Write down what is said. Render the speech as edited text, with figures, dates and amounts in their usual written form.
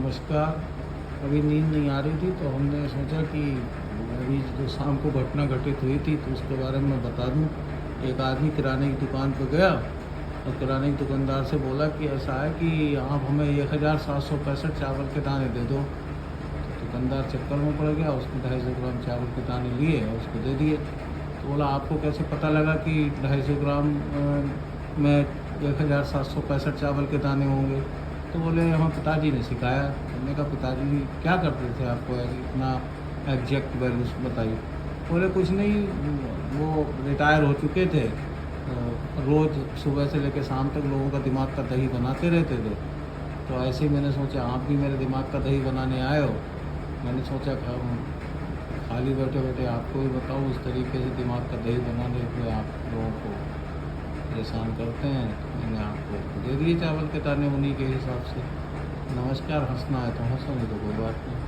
नमस्कार। अभी नींद नहीं आ रही थी तो हमने सोचा कि अभी जो शाम को घटना घटित हुई थी तो उसके बारे में बता दूं। एक आदमी किराने की दुकान पर गया और किराने की दुकानदार से बोला कि ऐसा है कि आप हमें 1765 चावल के दाने दे दो। तो दुकानदार चक्कर में पड़ गया, उसने 250 ग्राम चावल के दाने लिए और उसको दे दिए। तो बोला आपको कैसे पता लगा कि 250 ग्राम में 1765 चावल के दाने होंगे? तो बोले हमें पिताजी ने सिखाया। हमने कहा पिताजी क्या करते थे आपको इतना एग्जैक्ट वैल्यूज बताइए? बोले कुछ नहीं, वो रिटायर हो चुके थे, रोज़ सुबह से लेकर शाम तक लोगों का दिमाग का दही बनाते रहते थे। तो ऐसे ही मैंने सोचा आप भी मेरे दिमाग का दही बनाने आए हो। मैंने सोचा कि हम खाली बैठे बैठे आपको भी बताऊँ उस तरीके से दिमाग का दही बनाने में आप लोगों को परेशान करते हैं। तो मैंने आपको दे दिए चावल के दाने उन्हीं के हिसाब से। नमस्कार, हंसना है तो हंसो, नहीं तो कोई बात नहीं।